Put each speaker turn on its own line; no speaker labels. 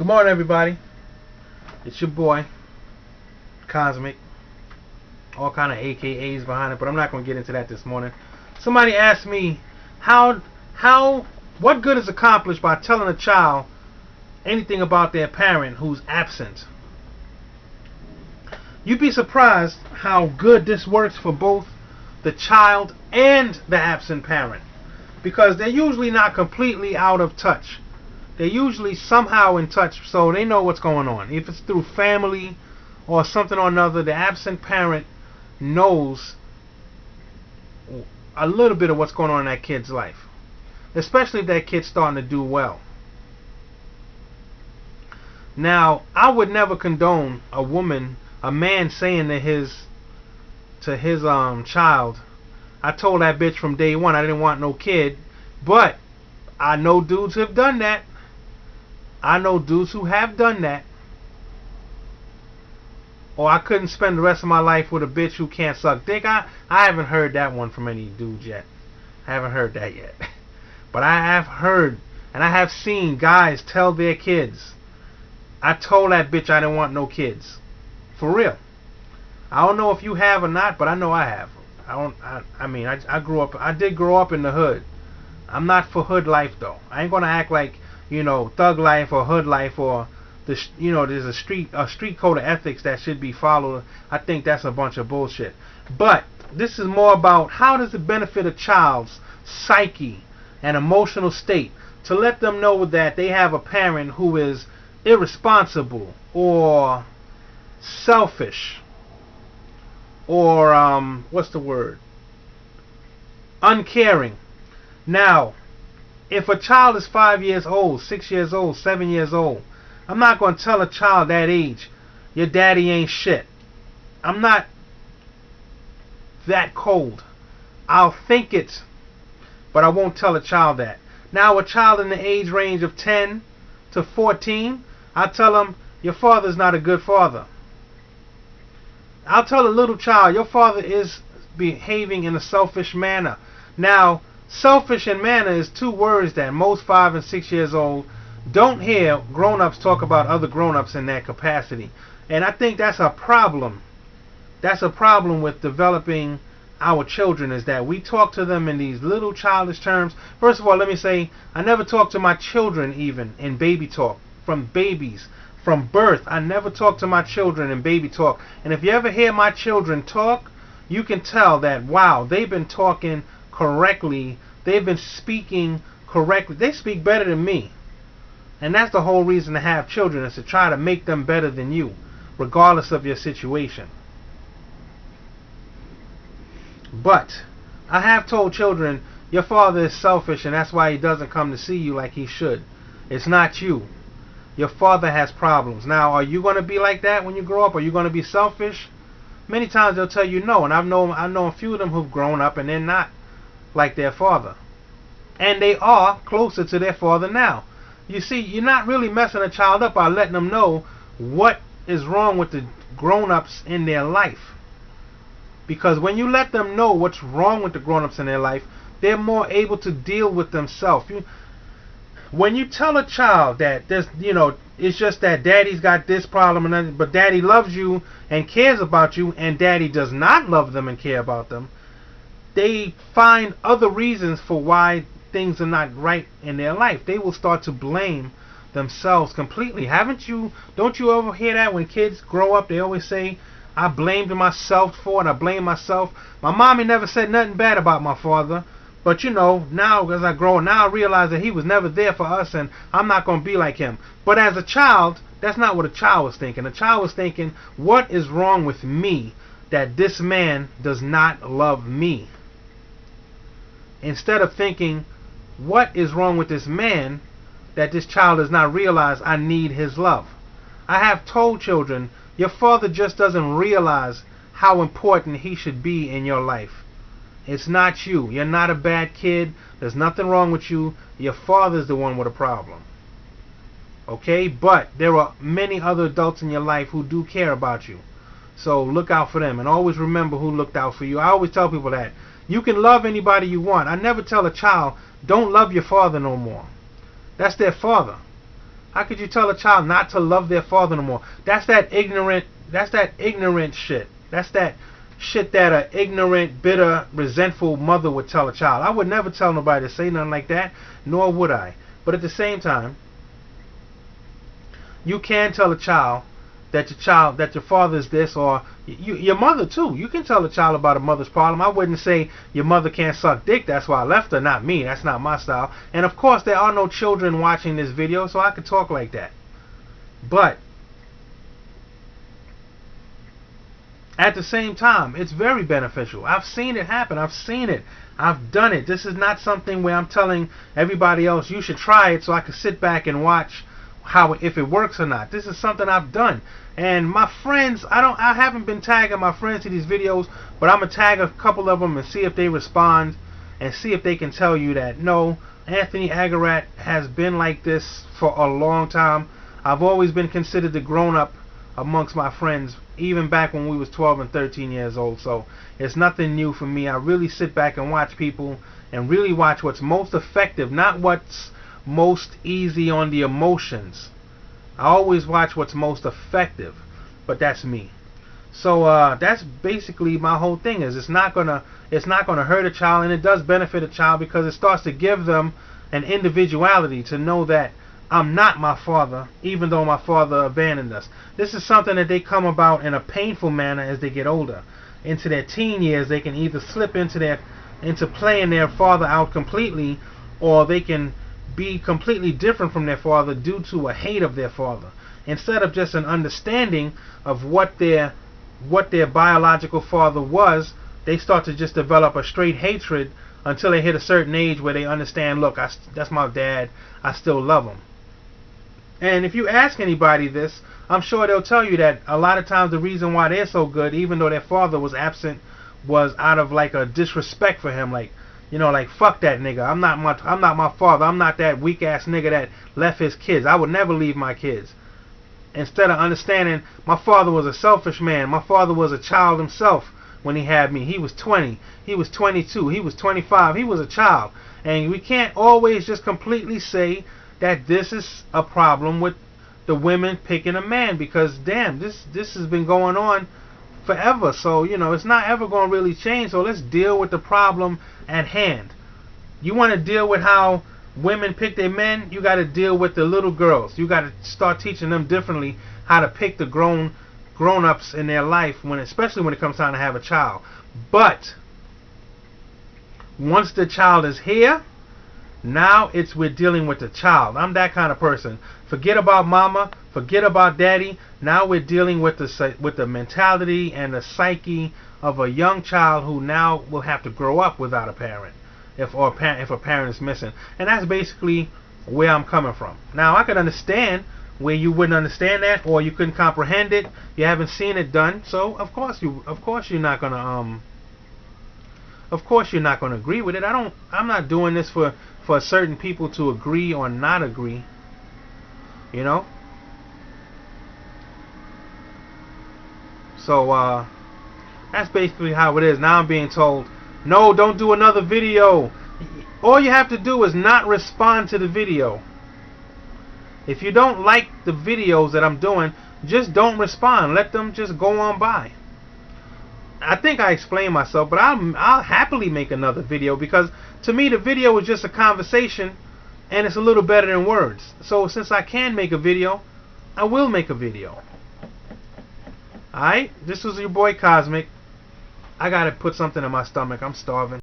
Good morning, everybody. It's your boy, Cosmic. All kind of AKAs behind it, but I'm not going to get into that this morning. Somebody asked me, what good is accomplished by telling a child anything about their parent who's absent? You'd be surprised how good this works for both the child and the absent parent, because they're usually not completely out of touch. They're usually somehow in touch, so they know what's going on. If it's through family or something or another, the absent parent knows a little bit of what's going on in that kid's life, especially if that kid's starting to do well. Now, I would never condone a man saying to his child, I told that bitch from day one I didn't want no kid, but I know dudes who have done that. I know dudes who have done that. Or I couldn't spend the rest of my life with a bitch who can't suck dick. I haven't heard that one from any dudes yet. I haven't heard that yet. But I have heard and I have seen guys tell their kids, I told that bitch I didn't want no kids. For real. I don't know if you have or not, but I know I have. I did grow up in the hood. I'm not for hood life though. I ain't gonna act like, thug life or hood life or there's a street code of ethics that should be followed. I think that's a bunch of bullshit. But this is more about how does it benefit a child's psyche and emotional state to let them know that they have a parent who is irresponsible or selfish or uncaring. Now, if a child is 5 years old, 6 years old, 7 years old, I'm not going to tell a child that age, your daddy ain't shit. I'm not that cold. I'll think it, but I won't tell a child that. Now, a child in the age range of 10 to 14, I'll tell them, your father's not a good father. I'll tell a little child, your father is behaving in a selfish manner. Now, selfish and manner is two words that most 5 and 6 years old don't hear grown-ups talk about other grown-ups in that capacity. And I think that's a problem. That's a problem with developing our children, is that we talk to them in these little childish terms. First of all, let me say, I never talk to my children even in baby talk. From babies, from birth, I never talk to my children in baby talk. And if you ever hear my children talk, you can tell that, wow, they've been talking correctly. They've been speaking correctly. They speak better than me. And that's the whole reason to have children, is to try to make them better than you, regardless of your situation. But I have told children, your father is selfish and that's why he doesn't come to see you like he should. It's not you. Your father has problems. Now, are you going to be like that when you grow up? Are you going to be selfish? Many times they'll tell you no, and I've known a few of them who've grown up and they're not like their father. And they are closer to their father now. You see, you're not really messing a child up by letting them know what is wrong with the grown-ups in their life. Because when you let them know what's wrong with the grown-ups in their life, they're more able to deal with themselves. When you tell a child that it's just that daddy's got this problem, but daddy loves you and cares about you, and daddy does not love them and care about them, they find other reasons for why things are not right in their life. They will start to blame themselves completely. Don't you ever hear that when kids grow up? They always say, I blamed myself for it. I blame myself. My mommy never said nothing bad about my father. But now as I grow, now I realize that he was never there for us and I'm not going to be like him. But as a child, that's not what a child was thinking. A child was thinking, what is wrong with me that this man does not love me? Instead of thinking, what is wrong with this man that this child does not realize I need his love? I have told children, your father just doesn't realize how important he should be in your life. It's not you. You're not a bad kid. There's nothing wrong with you. Your father's the one with a problem. Okay? But there are many other adults in your life who do care about you. So look out for them. And always remember who looked out for you. I always tell people that. You can love anybody you want. I never tell a child, don't love your father no more. That's their father. How could you tell a child not to love their father no more? That's that ignorant. That's that ignorant shit. That's that shit that an ignorant, bitter, resentful mother would tell a child. I would never tell nobody to say nothing like that, nor would I. But at the same time, you can tell a child that your father is this, or your mother too. You can tell a child about a mother's problem. I wouldn't say your mother can't suck dick, that's why I left her. Not me. That's not my style. And of course, there are no children watching this video, so I could talk like that. But at the same time, it's very beneficial. I've seen it happen. I've seen it. I've done it. This is not something where I'm telling everybody else you should try it so I can sit back and watch if it works or not. This is something I've done. And my friends, I haven't been tagging my friends to these videos, but I'm gonna tag a couple of them and see if they respond and see if they can tell you that no, Anthony Agarat has been like this for a long time. I've always been considered the grown-up amongst my friends, even back when we was 12 and 13 years old. So it's nothing new for me. I really sit back and watch people and really watch what's most effective, not what's most easy on the emotions. I always watch what's most effective, but that's me. So that's basically my whole thing. Is it's not gonna hurt a child, and it does benefit a child because it starts to give them an individuality to know that I'm not my father, even though my father abandoned us. This is something that they come about in a painful manner as they get older. Into their teen years, they can either slip into playing their father out completely, or they can be completely different from their father due to a hate of their father, instead of just an understanding of what their biological father was. They start to just develop a straight hatred until they hit a certain age where they understand, look, that's my dad, I still love him. And if you ask anybody this, I'm sure they'll tell you that a lot of times the reason why they're so good, even though their father was absent, was out of like a disrespect for him. Like, you know, like, fuck that nigga. I'm not my father. I'm not that weak ass nigga that left his kids. I would never leave my kids. Instead of understanding, my father was a selfish man. My father was a child himself when he had me. He was 20. He was 22. He was 25. He was a child. And we can't always just completely say that this is a problem with the women picking a man, because damn, this has been going on forever. So, you know, it's not ever going to really change. So let's deal with the problem at hand. You want to deal with how women pick their men, you got to deal with the little girls. You got to start teaching them differently how to pick the grown-ups in their life, especially when it comes time to have a child. But once the child is here, now we're dealing with the child. I'm that kind of person. Forget about mama, forget about daddy. Now we're dealing with the mentality and the psyche of a young child who now will have to grow up without a parent, if a parent is missing. And that's basically where I'm coming from. Now I can understand where you wouldn't understand that, or you couldn't comprehend it. You haven't seen it done, so of course you're not gonna agree with it. I'm not doing this for certain people to agree or not agree. You know? So that's basically how it is. Now I'm being told, no, don't do another video. All you have to do is not respond to the video. If you don't like the videos that I'm doing, just don't respond. Let them just go on by. I think I explained myself, but I'll happily make another video, because to me the video is just a conversation and it's a little better than words. So since I can make a video, I will make a video. Alright, this was your boy Cosmic. I gotta put something in my stomach. I'm starving.